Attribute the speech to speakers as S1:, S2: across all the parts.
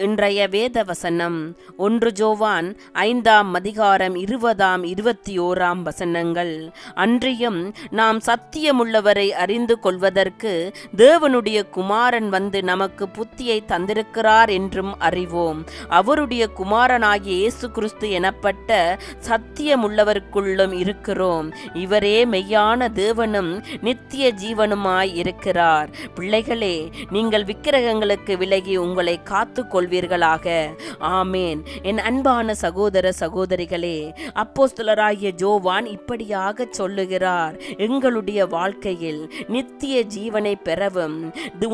S1: இன்றைய வேத வசனம் 1 ஜோவான் 5:20-21 அன்றியும் நாம் சத்தியமுள்ளவரை அறிந்து கொள்வதற்கு தேவனுடைய குமாரன் வந்து நமக்கு புத்தியை தந்திருக்கிறார் என்றும் அறிவோம். அவருடைய குமாரனாகிய இயேசு கிறிஸ்து எனப்பட்ட சத்தியமுள்ளவருக்குள்ளும் இருக்கிறோம். இவரே மெய்யான தேவனும் நித்திய ஜீவனுமாய் இருக்கிறார். பிள்ளைகளே, நீங்கள் விக்கிரகங்களுக்கு விலகி உங்களை காத்து கொள்வீர்களாக. ஆமேன். என் அன்பான சகோதர சகோதரிகளே, அப்போஸ்தலராகிய ஜோவான் இப்படியாக சொல்லுகிறார், எங்களுடைய வாழ்க்கையில் நித்திய ஜீவனை பெறவும்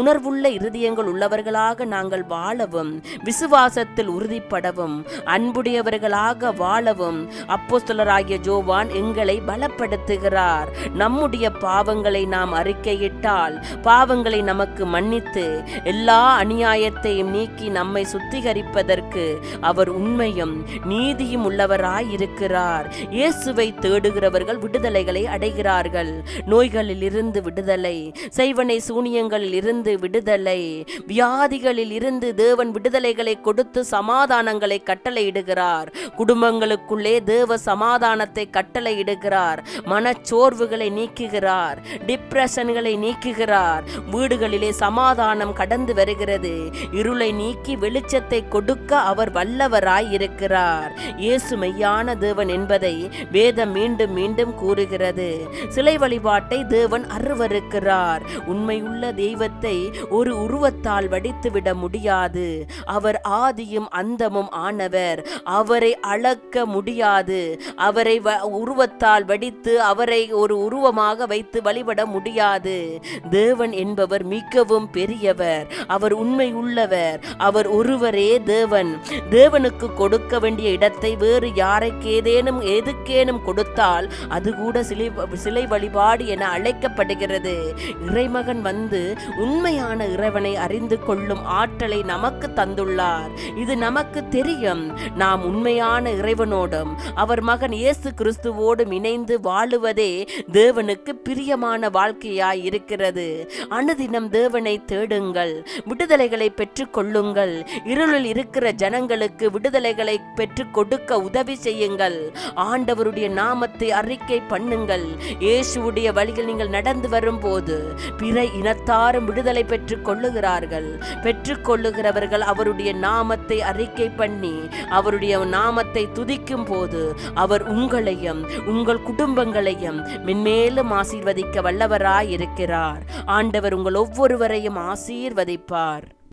S1: உணர்வுள்ள இருதயங்கள் உள்ளவர்களாக நாங்கள் வாழவும் விசுவாசத்தில் உறுதிப்படவும் அன்புடையவர்களாக வாழவும் அப்போஸ்தலராகிய ஜோவான் எங்களை பலப்படுத்துகிறார். நம்முடைய பாவங்களை நாம் அறிக்கையிட்டால் பாவங்களை நமக்கு மன்னித்து எல்லா அநியாயத்தையும் நீக்கி நம்மை சுத்திகரிப்பதற்கு அவர் உண்மையும் நீதியும் உள்ளவராயிருக்கிறார். இயேசுவை தேடுகிறவர்கள் விடுதலைகளை அடைகிறார்கள். நோய்களில் இருந்து விடுதலை, செய்வனை சூனியங்களில் இருந்து விடுதலை, வியாதிகளில் இருந்து தேவன் விடுதலைகளை கொடுத்து சமாதானங்களை கட்டளையிடுகிறார். குடும்பங்களுக்குள்ளே தேவ சமாதானத்தை கட்டளையிடுகிறார். மனச்சோர்வுகளை நீக்குகிறார், டிப்ரெஷன்களை நீக்குகிறார். வீடுகளிலே சமாதானம் கடந்து வருகிறது. இருளை நீக்கி வெளிச்சத்தை கொடுக்க அவர் வல்லவராய் இருக்கிறார். இயேசு மெய்யான தேவன் என்பதை வேதம் மீண்டும் மீண்டும் கூறுகிறது. சிலை வழிபாட்டை தேவன் அருவருக்கிறார். உண்மையுள்ள தெய்வத்தை ஒரு உருவத்தால் வடித்துவிட முடியாது. அவர் ஆதியும் அந்தமும் ஆனவர். அவரை அளக்க முடியாது. அவரை உருவத்தால் வடித்து அவரை ஒரு உருவமாக வைத்து வழிபட முடியாது. தேவன் என்பவர் மிகவும் பெரியவர். அவர் உண்மை உள்ளவர். அவர் ஒருவரே தேவன். தேவனுக்கு கொடுக்க வேண்டிய இடத்தை வேறு யாருக்கேதேனும் எதுக்கேனும் கொடுத்தால் அது கூட சிலை வழிபாடு என அழைக்கப்படுகிறது. இறைமகன் வந்து உண்மையான இறைவனை அறிந்து கொள்ளும் ஆற்றலை நமக்கு தந்துள்ளார். இது நமக்கு தெரியும். நாம் உண்மையான இறைவனோடும் அவர் மகன் இயேசு கிறிஸ்துவோடும் இணைந்து வாழுவதே தேவனுக்கு பிரியமான வாழ்க்கையாய் இருக்கிறது. அனுதினம் தேவனை தேடுங்கள், விடுதலைகளை பெற்றுக் கொள்ளுங்கள். இருளில் இருக்கிற ஜனங்களுக்கு விடுதலைகளை பெற்றுக் கொடுக்க உதவி செய்யுங்கள். ஆண்டவருடைய நாமத்தை அறிக்கை பண்ணுங்கள். இயேசுவுடைய வழியில் நீங்கள் நடந்து வரும்போது பிற இனத்தாரும் விடுதலை பெற்றுக் கொள்ளுகிறார்கள். பெற்றுக்கொள்ளுகிறவர்கள் அவருடைய நாமத்தை அறிக்கை பண்ணி அவருடைய நாமத்தை துதிக்கும் போது அவர் உங்களையும் உங்கள் குடும்பங்களையும் மென்மேலும் ஆசீர்வதிக்க வல்லவராய் இருக்கிறார். ஆண்டவர் உங்கள் ஒவ்வொருவரையும் ஆசீர்வதிப்பார்.